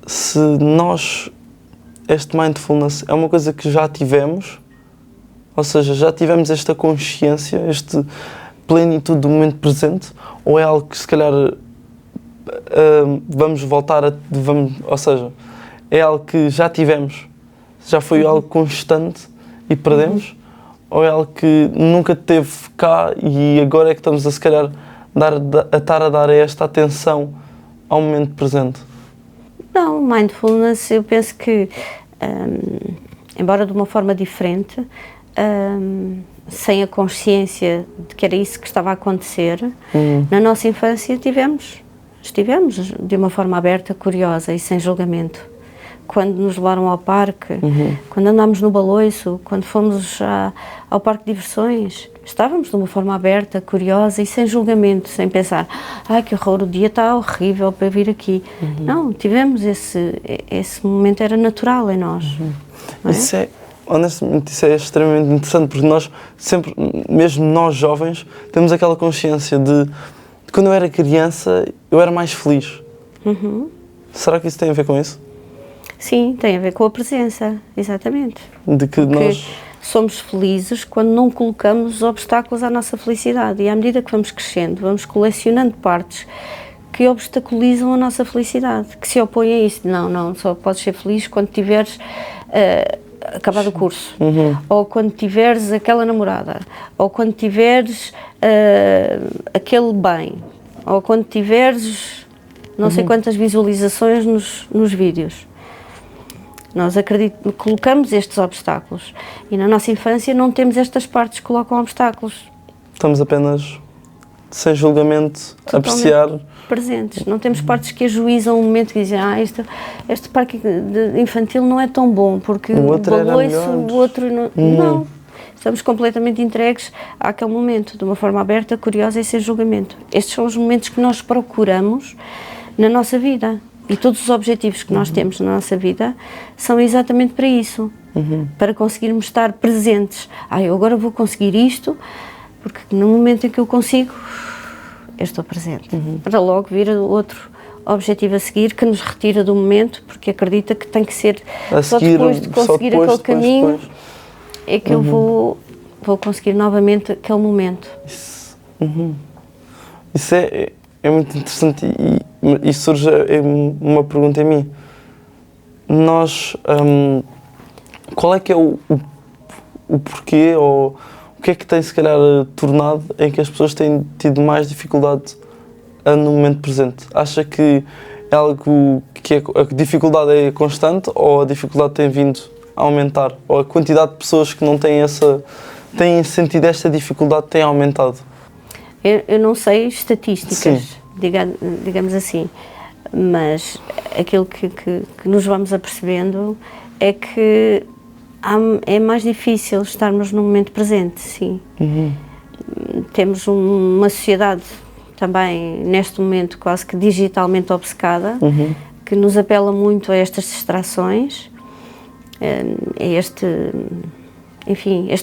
se nós, este mindfulness é uma coisa que já tivemos, ou seja, já tivemos esta consciência, esta plenitude do momento presente, ou é algo que se calhar vamos voltar a... ou seja, é algo que já tivemos, já foi algo constante e perdemos, ou é algo que nunca teve cá e agora é que estamos a se calhar estar a dar esta atenção ao momento presente? Não, mindfulness, eu penso que, embora de uma forma diferente, sem a consciência de que era isso que estava a acontecer, na nossa infância estivemos de uma forma aberta, curiosa e sem julgamento. Quando nos levaram ao parque, quando andámos no baloiço, quando fomos ao parque de diversões, estávamos de uma forma aberta, curiosa e sem julgamento, sem pensar, ai que horror, o dia está horrível para vir aqui. Não, tivemos esse momento, era natural em nós. Não é? Isso é, honestamente, isso é extremamente interessante, porque nós sempre, mesmo nós jovens, temos aquela consciência de quando eu era criança, eu era mais feliz. Será que isso tem a ver com isso? Sim, tem a ver com a presença, exatamente. De que nós somos felizes quando não colocamos obstáculos à nossa felicidade. E à medida que vamos crescendo, vamos colecionando partes que obstaculizam a nossa felicidade, que se opõem a isso. Não, só podes ser feliz quando tiveres acabado o curso, ou quando tiveres aquela namorada, ou quando tiveres aquele bem, ou quando tiveres não sei quantas visualizações nos vídeos. Nós colocamos estes obstáculos e na nossa infância não temos estas partes que colocam obstáculos. Estamos apenas sem julgamento, a apreciar. Presentes. Não temos partes que ajuizam o momento e dizem, este parque infantil não é tão bom porque o outro o outro não. Não. Estamos completamente entregues àquele momento, de uma forma aberta, curiosa e sem julgamento. Estes são os momentos que nós procuramos na nossa vida. E todos os objetivos que nós temos na nossa vida são exatamente para isso. Para conseguirmos estar presentes. Eu agora vou conseguir isto, porque no momento em que eu consigo, eu estou presente. Para logo vir outro objetivo a seguir, que nos retira do momento, porque acredita que tem que ser só depois de conseguir aquele caminho, é que eu vou conseguir novamente aquele momento. Isso é muito interessante e surge uma pergunta em mim. Nós, qual é que é o porquê ou o que é que tem se calhar tornado em que as pessoas têm tido mais dificuldade no momento presente? Acha que é algo que a dificuldade é constante ou a dificuldade tem vindo a aumentar? Ou a quantidade de pessoas que não têm sentido esta dificuldade tem aumentado? Eu não sei estatísticas, digamos assim, mas aquilo que nos vamos apercebendo é que é mais difícil estarmos no momento presente, sim. Temos uma sociedade também, neste momento, quase que digitalmente obcecada, que nos apela muito a estas distrações, a este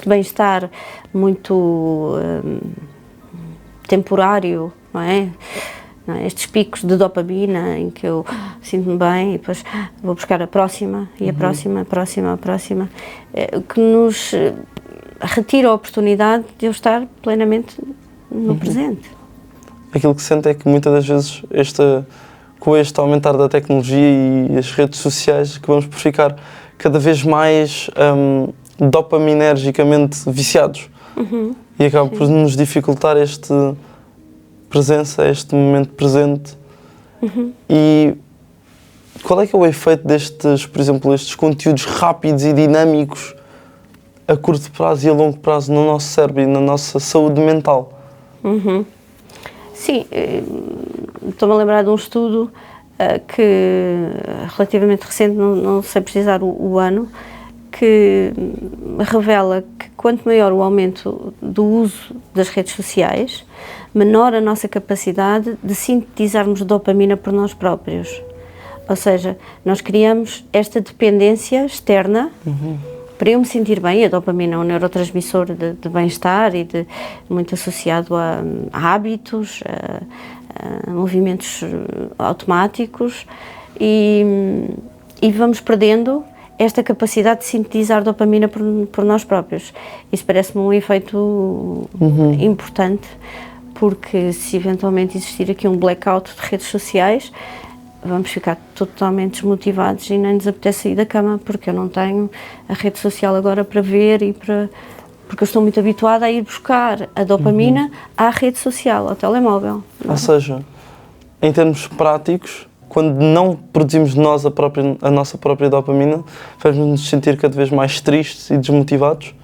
bem-estar muito temporário, não é? Estes picos de dopamina em que eu sinto-me bem e depois vou buscar a próxima e a próxima, que nos retira a oportunidade de eu estar plenamente no presente. Aquilo que se sente é que muitas das vezes com este aumentar da tecnologia e as redes sociais que vamos por ficar cada vez mais dopaminergicamente viciados e acaba por nos dificultar esta presença, este momento presente. E qual é que é o efeito destes, por exemplo, estes conteúdos rápidos e dinâmicos a curto prazo e a longo prazo no nosso cérebro e na nossa saúde mental? Sim, estou-me a lembrar de um estudo que relativamente recente, não sei precisar o ano, que revela que quanto maior o aumento do uso das redes sociais, menor a nossa capacidade de sintetizarmos dopamina por nós próprios. Ou seja, nós criamos esta dependência externa para eu me sentir bem. A dopamina é um neurotransmissor de bem-estar e muito associado a hábitos, a movimentos automáticos e vamos perdendo esta capacidade de sintetizar dopamina por nós próprios. Isso parece-me um efeito importante, porque se eventualmente existir aqui um blackout de redes sociais, vamos ficar totalmente desmotivados e nem nos apetece sair da cama, porque eu não tenho a rede social agora para ver porque eu estou muito habituada a ir buscar a dopamina à rede social, ao telemóvel. Ou seja, em termos práticos, quando não produzimos nós a nossa própria dopamina, faz-nos sentir cada vez mais tristes e desmotivados?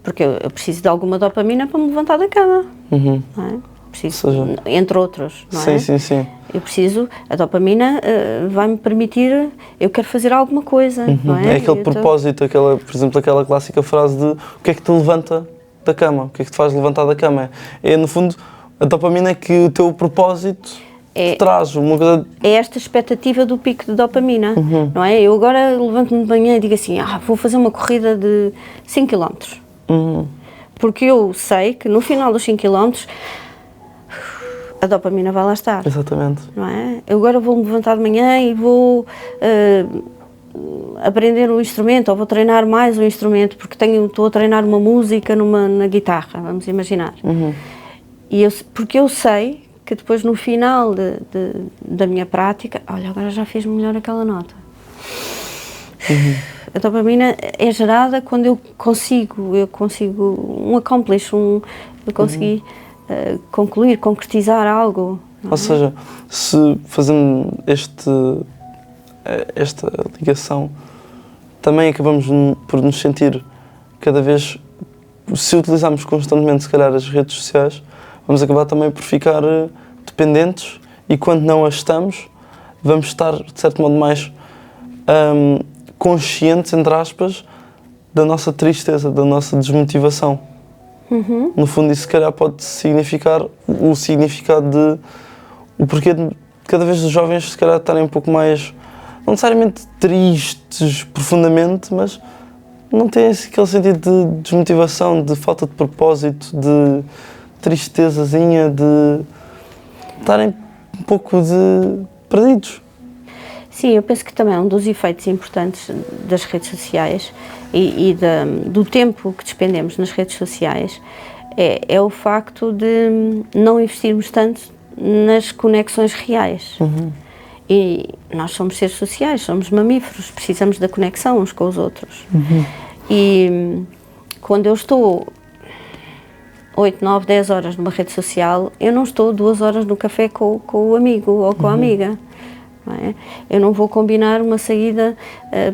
Porque eu preciso de alguma dopamina para me levantar da cama, não é? Preciso, entre outros, não é? Sim. Eu preciso, a dopamina vai-me permitir, eu quero fazer alguma coisa, não é? É aquele propósito, por exemplo, aquela clássica frase de o que é que te levanta da cama, o que é que te faz levantar da cama? É, no fundo, a dopamina é que o teu propósito te traz uma coisa... É esta expectativa do pico de dopamina, não é? Eu agora levanto-me de manhã e digo assim, vou fazer uma corrida de 5 km. Porque eu sei que no final dos 5 km a dopamina vai lá estar. Exatamente. Não é? Eu agora vou-me levantar de manhã e vou aprender um instrumento, ou vou treinar mais um instrumento, porque estou a treinar uma música na guitarra, vamos imaginar. Porque eu sei que depois no final da minha prática, olha, agora já fiz melhor aquela nota. A dopamina é gerada quando eu consigo um accomplish, eu consegui concluir, concretizar algo. Ou seja, se fazendo esta ligação, também acabamos por nos sentir cada vez, se utilizarmos constantemente, se calhar, as redes sociais, vamos acabar também por ficar dependentes e quando não as estamos, vamos estar, de certo modo, mais conscientes, entre aspas, da nossa tristeza, da nossa desmotivação. No fundo, isso se calhar pode significar o significado o porquê de cada vez os jovens se calhar estarem um pouco mais, não necessariamente tristes profundamente, mas não têm aquele sentido de desmotivação, de falta de propósito, de tristezazinha, de estarem um pouco perdidos. Sim, eu penso que também um dos efeitos importantes das redes sociais e do tempo que despendemos nas redes sociais é o facto de não investirmos tanto nas conexões reais. E nós somos seres sociais, somos mamíferos, precisamos da conexão uns com os outros. E quando eu estou 8, 9, 10 horas numa rede social, eu não estou 2 horas no café com o amigo ou com a amiga. Não é? Eu não vou combinar uma saída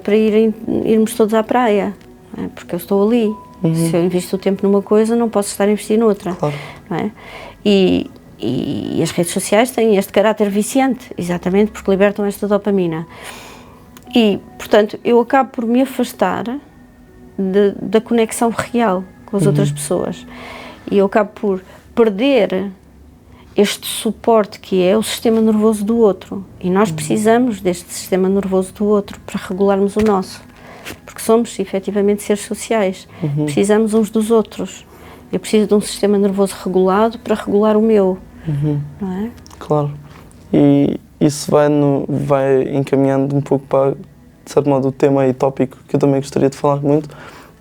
para irmos todos à praia, não é? Porque eu estou ali. Se eu invisto o tempo numa coisa, não posso estar a investir noutra. Claro. Não é? E as redes sociais têm este caráter viciante, exatamente porque libertam esta dopamina. E, portanto, eu acabo por me afastar da conexão real com as outras pessoas. E eu acabo por perder este suporte que é o sistema nervoso do outro. E nós precisamos deste sistema nervoso do outro para regularmos o nosso. Porque somos, efetivamente, seres sociais. Precisamos uns dos outros. Eu preciso de um sistema nervoso regulado para regular o meu. Não é? Claro. E isso vai encaminhando um pouco para, de certo modo, o tema e tópico que eu também gostaria de falar muito,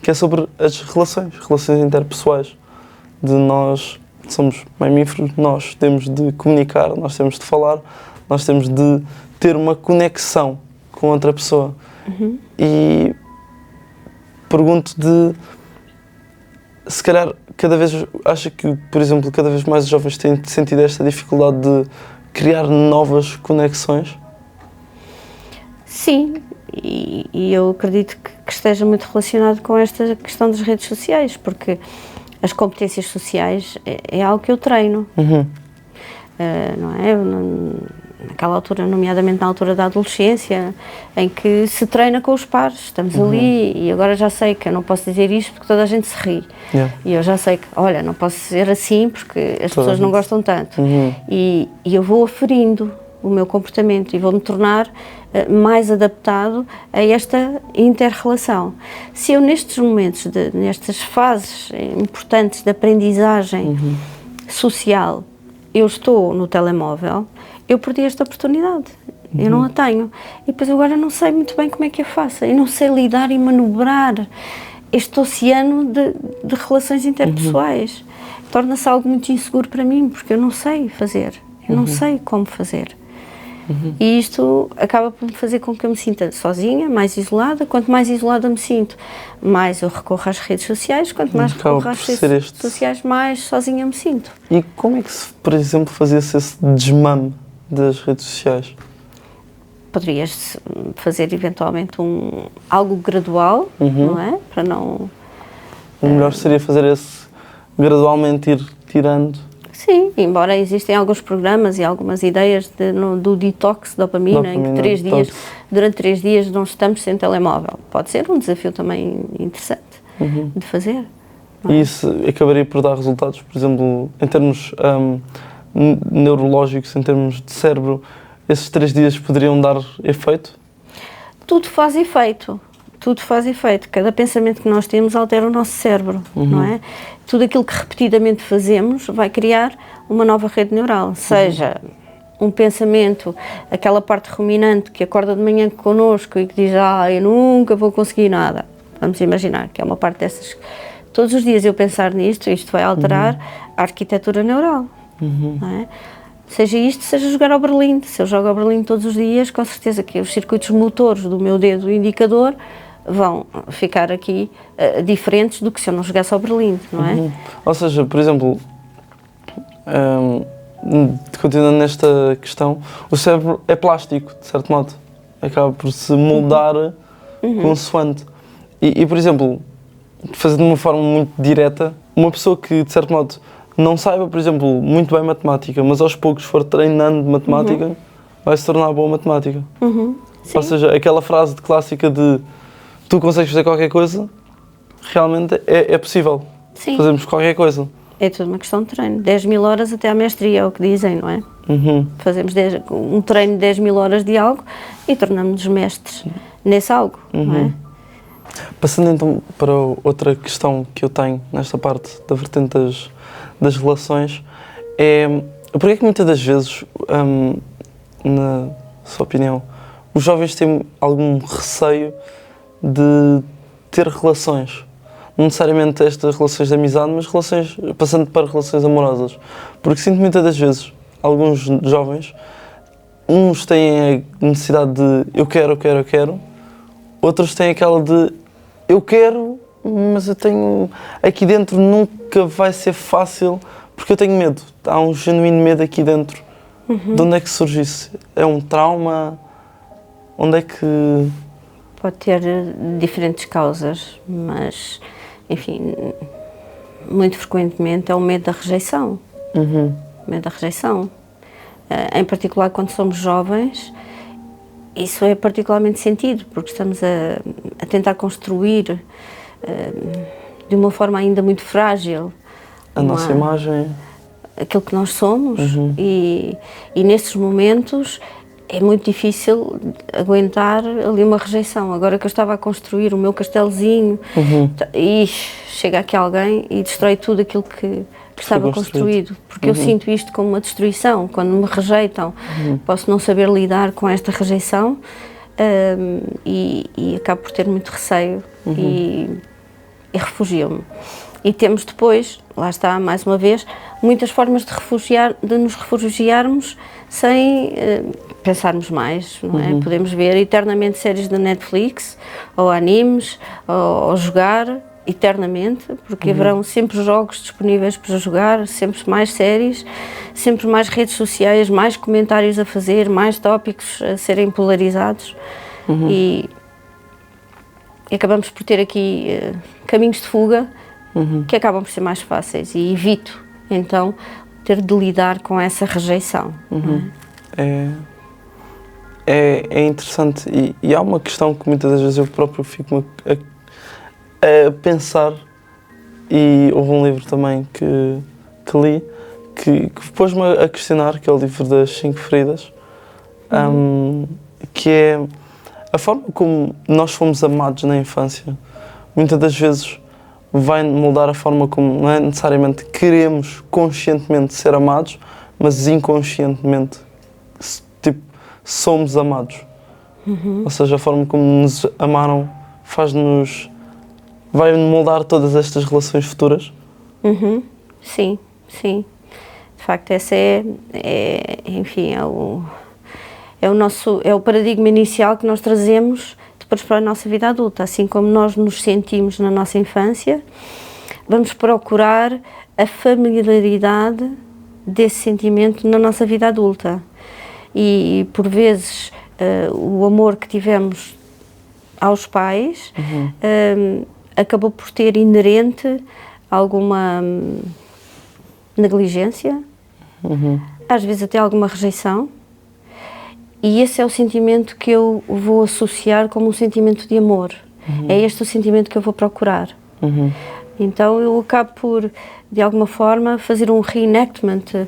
que é sobre as relações interpessoais. De nós somos mamíferos, nós temos de comunicar, nós temos de falar, nós temos de ter uma conexão com outra pessoa. E pergunto se calhar, cada vez, acha que, por exemplo, cada vez mais os jovens têm sentido esta dificuldade de criar novas conexões? Sim, e eu acredito que esteja muito relacionado com esta questão das redes sociais, porque as competências sociais é algo que eu treino, não é? Naquela altura, nomeadamente na altura da adolescência, em que se treina com os pares, estamos ali e agora já sei que eu não posso dizer isto porque toda a gente se ri. E eu já sei que, olha, não posso ser assim porque as pessoas não gostam tanto. E eu vou aferindo, o meu comportamento e vou-me tornar mais adaptado a esta inter-relação. Se eu nestes momentos, nestas fases importantes de aprendizagem social, eu estou no telemóvel, eu perdi esta oportunidade. Eu não a tenho. E depois agora não sei muito bem como é que eu faço. Eu não sei lidar e manobrar este oceano de relações interpessoais. Torna-se algo muito inseguro para mim, porque eu não sei fazer. Eu não sei como fazer. E isto acaba por me fazer com que eu me sinta sozinha, mais isolada. Quanto mais isolada me sinto, mais eu recorro às redes sociais. Quanto mais recorro às redes sociais, mais sozinha me sinto. E como é que se, por exemplo, fazia-se esse desmame das redes sociais? Poderias fazer eventualmente algo gradual, não é? Para não... O melhor seria fazer esse gradualmente ir tirando. Sim, embora existem alguns programas e algumas ideias do detox dopamina, em que durante 3 dias não estamos sem telemóvel. Pode ser um desafio também interessante de fazer. E isso acabaria por dar resultados, por exemplo, em termos neurológicos, em termos de cérebro, esses 3 dias poderiam dar efeito? Tudo faz efeito. Tudo faz efeito. Cada pensamento que nós temos altera o nosso cérebro, não é? Tudo aquilo que repetidamente fazemos vai criar uma nova rede neural. Seja um pensamento, aquela parte ruminante que acorda de manhã connosco e que diz, eu nunca vou conseguir nada. Vamos imaginar que é uma parte dessas. Todos os dias eu pensar nisto, isto vai alterar a arquitetura neural, não é? Seja isto, seja jogar ao berlim. Se eu jogo ao berlim todos os dias, com certeza que os circuitos motores do meu dedo indicador vão ficar aqui diferentes do que se eu não jogasse ao berlim, não é? Ou seja, por exemplo, continuando nesta questão, o cérebro é plástico, de certo modo. Acaba por se moldar consoante. E, por exemplo, fazendo de uma forma muito direta, uma pessoa que, de certo modo, não saiba, por exemplo, muito bem matemática, mas aos poucos for treinando matemática, vai se tornar boa matemática. Ou seja, aquela frase clássica de tu consegues fazer qualquer coisa, realmente é possível. Sim. Fazermos qualquer coisa. É tudo uma questão de treino. 10.000 horas até à mestria, é o que dizem, não é? Fazemos um treino de 10.000 horas de algo e tornamos-nos mestres nesse algo, não é? Passando então para outra questão que eu tenho nesta parte da vertente das relações, é porque é que muitas das vezes, na sua opinião, os jovens têm algum receio de ter relações? Não necessariamente estas relações de amizade, mas relações, passando para relações amorosas. Porque sinto muitas das vezes, alguns jovens, uns têm a necessidade de eu quero, outros têm aquela de eu quero, mas eu tenho, aqui dentro nunca vai ser fácil, porque eu tenho medo. Há um genuíno medo aqui dentro. De onde é que surge isso? É um trauma? Onde é que... Pode ter diferentes causas, mas, enfim, muito frequentemente é o medo da rejeição. Medo da rejeição. Em particular, quando somos jovens, isso é particularmente sentido, porque estamos a tentar construir de uma forma ainda muito frágil a nossa imagem, aquilo que nós somos, e nesses momentos é muito difícil aguentar ali uma rejeição. Agora que eu estava a construir o meu castelozinho e chega aqui alguém e destrói tudo aquilo que estava construído, porque eu sinto isto como uma destruição. Quando me rejeitam, posso não saber lidar com esta rejeição e acabo por ter muito receio e refugio-me. E temos depois, lá está, mais uma vez, muitas formas de nos refugiarmos sem pensarmos mais, não é? Podemos ver eternamente séries da Netflix, ou animes, ou jogar eternamente, porque haverão sempre jogos disponíveis para jogar, sempre mais séries, sempre mais redes sociais, mais comentários a fazer, mais tópicos a serem polarizados e acabamos por ter aqui caminhos de fuga que acabam por ser mais fáceis e evito, então, ter de lidar com essa rejeição. É interessante e há uma questão que muitas das vezes eu próprio fico a pensar, e houve um livro também que li que pôs-me a questionar, que é o livro das 5 feridas, que é a forma como nós fomos amados na infância. Muitas das vezes vai moldar a forma como não é necessariamente queremos conscientemente ser amados, mas inconscientemente tipo, somos amados. Ou seja, a forma como nos amaram vai moldar todas estas relações futuras. Sim, sim. De facto, esse enfim, é o paradigma inicial que nós trazemos depois para a nossa vida adulta. Assim como nós nos sentimos na nossa infância, vamos procurar a familiaridade desse sentimento na nossa vida adulta. E por vezes, o amor que tivemos aos pais acabou por ter inerente alguma negligência, às vezes até alguma rejeição, e esse é o sentimento que eu vou associar como um sentimento de amor. É este o sentimento que eu vou procurar. Então eu acabo por, de alguma forma, fazer um reenactment,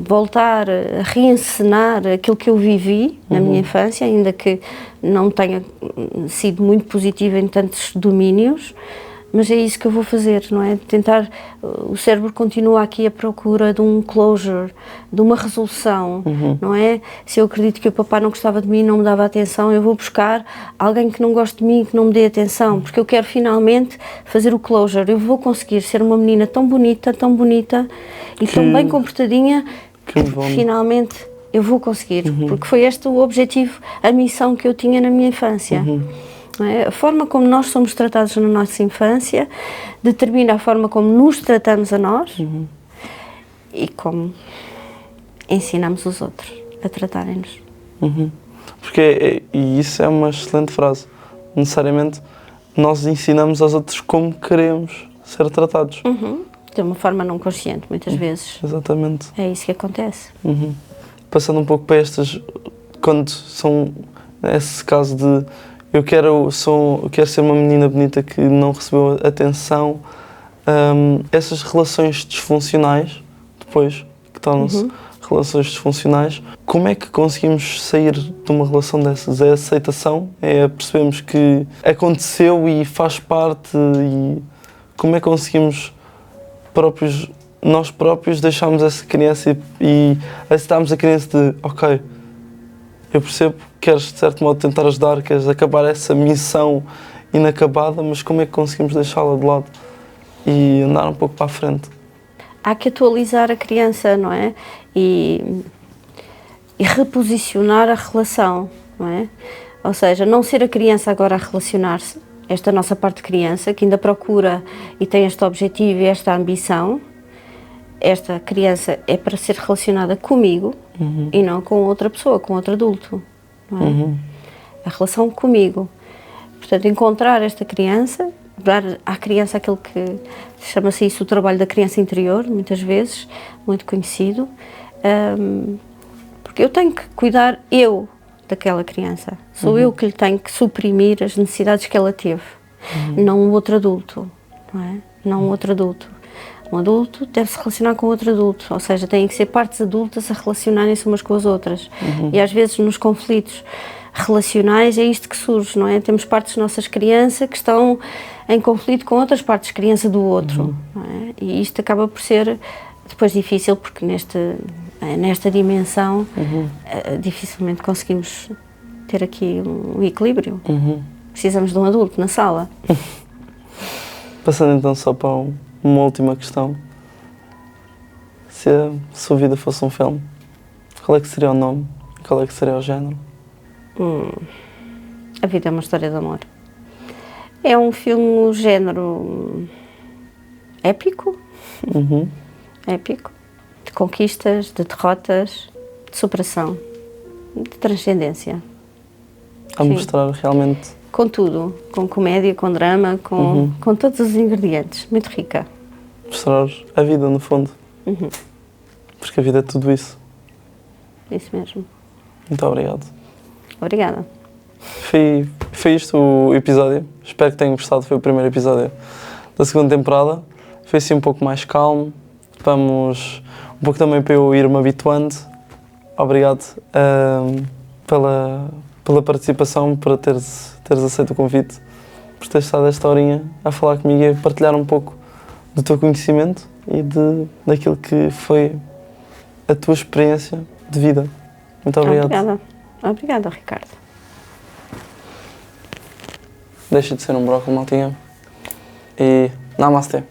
voltar a reencenar aquilo que eu vivi na minha infância, ainda que não tenha sido muito positiva em tantos domínios, mas é isso que eu vou fazer, não é? Tentar, o cérebro continua aqui à procura de um closure, de uma resolução, não é? Se eu acredito que o papá não gostava de mim, não me dava atenção, eu vou buscar alguém que não goste de mim, que não me dê atenção, porque eu quero finalmente fazer o closure. Eu vou conseguir ser uma menina tão bonita e tão bem comportadinha, que finalmente eu vou conseguir, porque foi este o objetivo, a missão que eu tinha na minha infância. A forma como nós somos tratados na nossa infância determina a forma como nos tratamos a nós e como ensinamos os outros a tratarem-nos. E isso é uma excelente frase. Necessariamente, nós ensinamos aos outros como queremos ser tratados. De uma forma não consciente, muitas vezes. Exatamente. É isso que acontece. Passando um pouco para estas, quando são esse caso de eu quero ser uma menina bonita que não recebeu atenção, essas relações disfuncionais, depois, que tornam-se relações disfuncionais, como é que conseguimos sair de uma relação dessas? É a aceitação? É percebemos que aconteceu e faz parte? E como é que conseguimos nós próprios deixarmos essa criança e aceitarmos a criança de ok, eu percebo que queres de certo modo tentar ajudar, queres acabar essa missão inacabada, mas como é que conseguimos deixá-la de lado e andar um pouco para a frente? Há que atualizar a criança, não é? E reposicionar a relação, não é? Ou seja, não ser a criança agora a relacionar-se, esta nossa parte de criança, que ainda procura e tem este objetivo e esta ambição. Esta criança é para ser relacionada comigo e não com outra pessoa, com outro adulto, não é? A relação comigo. Portanto, encontrar esta criança, dar à criança aquilo que chama-se isso o trabalho da criança interior, muitas vezes, muito conhecido, porque eu tenho que cuidar daquela criança. Sou eu que lhe tenho que suprimir as necessidades que ela teve, não um outro adulto, não é? Não um outro adulto. Um adulto deve se relacionar com outro adulto, ou seja, têm que ser partes adultas a relacionarem-se umas com as outras. E às vezes nos conflitos relacionais é isto que surge, não é? Temos partes nossas criança que estão em conflito com outras partes criança do outro, não é? E isto acaba por ser depois difícil porque nesta dimensão dificilmente conseguimos ter aqui um equilíbrio. Precisamos de um adulto na sala. Passando então só para uma última questão. Se a sua vida fosse um filme, qual é que seria o nome? Qual é que seria o género? A vida é uma história de amor. É um filme género épico. Épico. De conquistas, de derrotas, de superação, de transcendência. A mostrar realmente... Com tudo. Com comédia, com drama, com todos os ingredientes. Muito rica. Mostrar a vida, no fundo. Porque a vida é tudo isso. Isso mesmo. Muito obrigado. Obrigada. Foi isto o episódio. Espero que tenham gostado. Foi o primeiro episódio da segunda temporada. Foi assim um pouco mais calmo. Vamos um pouco também para eu ir-me habituando obrigado pela participação, por teres aceito o convite, por teres estado esta horinha a falar comigo e a partilhar um pouco do teu conhecimento e daquilo que foi a tua experiência de vida. Muito obrigado. Obrigada. Obrigada, Ricardo. Deixa de ser um brócolis, maltinha. E Namastê.